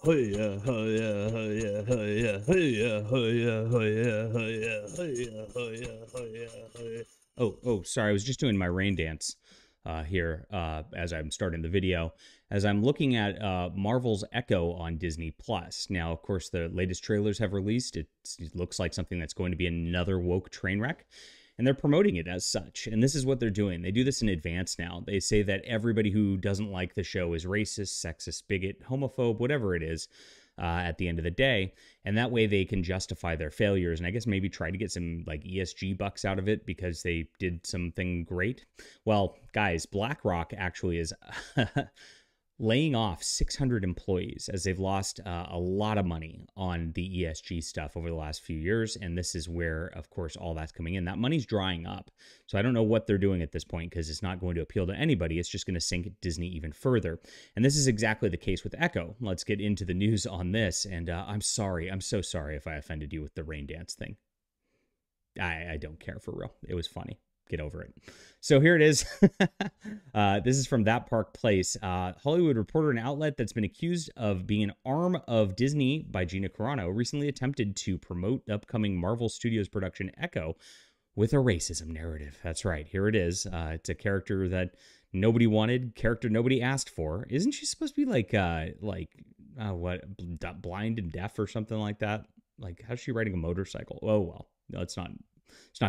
Oh, sorry. I was just doing my rain dance here as I'm starting the video. As I'm looking at Marvel's Echo on Disney Plus. Now, of course, the latest trailers have released. It looks like something that's going to be another woke train wreck. And they're promoting it as such. And this is what they're doing. They do this in advance now. They say that everybody who doesn't like the show is racist, sexist, bigot, homophobe, whatever it is, at the end of the day. And that way they can justify their failures and I guess maybe try to get some like ESG bucks out of it because they did something great. Well, guys, BlackRock actually is laying off 600 employees as they've lost a lot of money on the ESG stuff over the last few years. And this is where, of course, all that's coming in. That money's drying up. So I don't know what they're doing at this point because it's not going to appeal to anybody. It's just going to sink Disney even further. And this is exactly the case with Echo. Let's get into the news on this. And I'm sorry. I'm so sorry if I offended you with the rain dance thing. I don't care, for real. It was funny. Get over it. So here it is. This is from That Park Place. Hollywood Reporter, an outlet that's been accused of being an arm of Disney by Gina Carano, recently attempted to promote the upcoming Marvel Studios production Echo with a racism narrative. That's right. Here it is. It's a character that nobody wanted, character nobody asked for. Isn't she supposed to be like blind and deaf or something like that? Like, how's she riding a motorcycle? Oh, well, let's not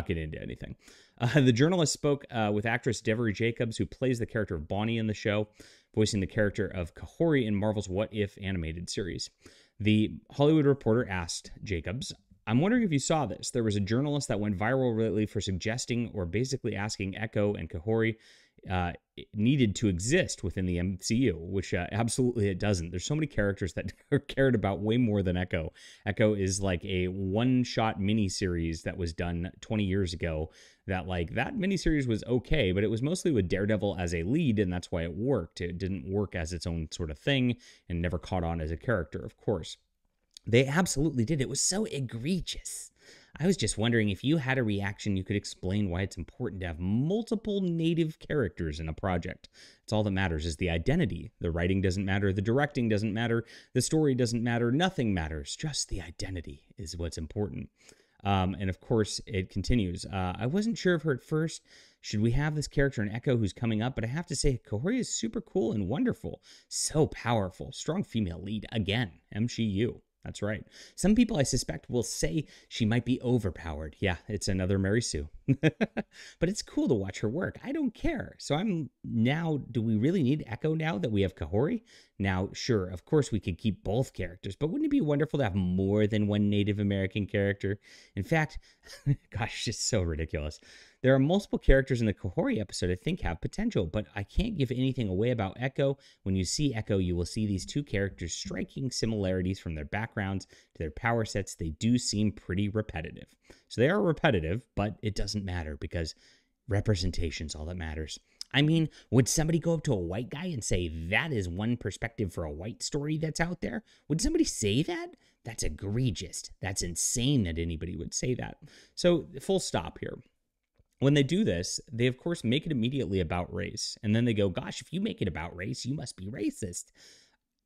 get into anything. The journalist spoke with actress Devery Jacobs, who plays the character of Bonnie in the show, voicing the character of Kahori in Marvel's What If animated series. The Hollywood Reporter asked Jacobs, I'm wondering if you saw this. There was a journalist that went viral lately for suggesting or basically asking Echo and Kahori needed to exist within the MCU, which absolutely it doesn't. There's so many characters that are cared about way more than Echo. Echo is like a one-shot miniseries that was done 20 years ago that miniseries was okay, but it was mostly with Daredevil as a lead, and that's why it worked. It didn't work as its own sort of thing and never caught on as a character, of course. They absolutely did. It was so egregious. I was just wondering if you had a reaction, you could explain why it's important to have multiple native characters in a project. It's all that matters is the identity. The writing doesn't matter. The directing doesn't matter. The story doesn't matter. Nothing matters. Just the identity is what's important. And of course, it continues. I wasn't sure of her at first. Should we have this character in Echo who's coming up? But I have to say, Kahori is super cool and wonderful. So powerful. Strong female lead. Again, MCU. That's right. Some people, I suspect, will say she might be overpowered. Yeah, it's another Mary Sue. But it's cool to watch her work. I don't care. So do we really need Echo now that we have Kahori? Now, sure, of course we could keep both characters, but wouldn't it be wonderful to have more than one Native American character? In fact, gosh, it's so ridiculous. There are multiple characters in the Kahori episode I think have potential, but I can't give anything away about Echo. When you see Echo, you will see these two characters' striking similarities from their backgrounds to their power sets. They do seem pretty repetitive. So they are repetitive, but it doesn't matter because representation's all that matters. I mean, would somebody go up to a white guy and say, that is one perspective for a white story that's out there? Would somebody say that? That's egregious. That's insane that anybody would say that. So full stop here. When they do this, they, of course, make it immediately about race. And then they go, gosh, if you make it about race, you must be racist.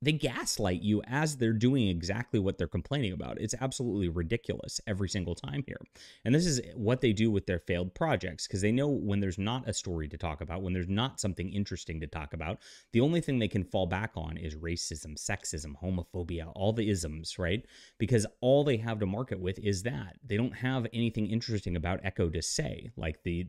They gaslight you as they're doing exactly what they're complaining about. It's absolutely ridiculous every single time here. And this is what they do with their failed projects, because they know when there's not a story to talk about, when there's not something interesting to talk about, the only thing they can fall back on is racism, sexism, homophobia, all the isms, right? Because all they have to market with is that. They don't have anything interesting about Echo to say. Like the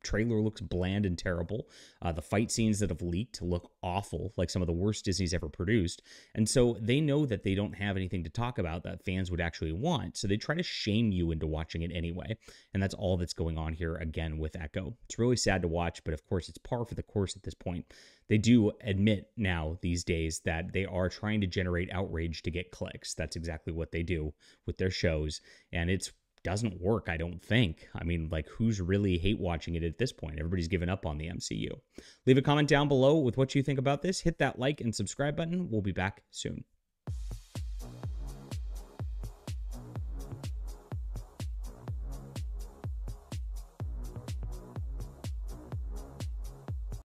trailer looks bland and terrible. The fight scenes that have leaked look awful, like some of the worst Disney's ever produced. And so they know that they don't have anything to talk about that fans would actually want. So they try to shame you into watching it anyway. And that's all that's going on here again with Echo. It's really sad to watch, but of course it's par for the course at this point. They do admit now these days that they are trying to generate outrage to get clicks. That's exactly what they do with their shows. And it's doesn't work, I don't think. I mean, like, who's really hate watching it at this point? Everybody's given up on the MCU. Leave a comment down below with what you think about this. Hit that like and subscribe button. We'll be back soon.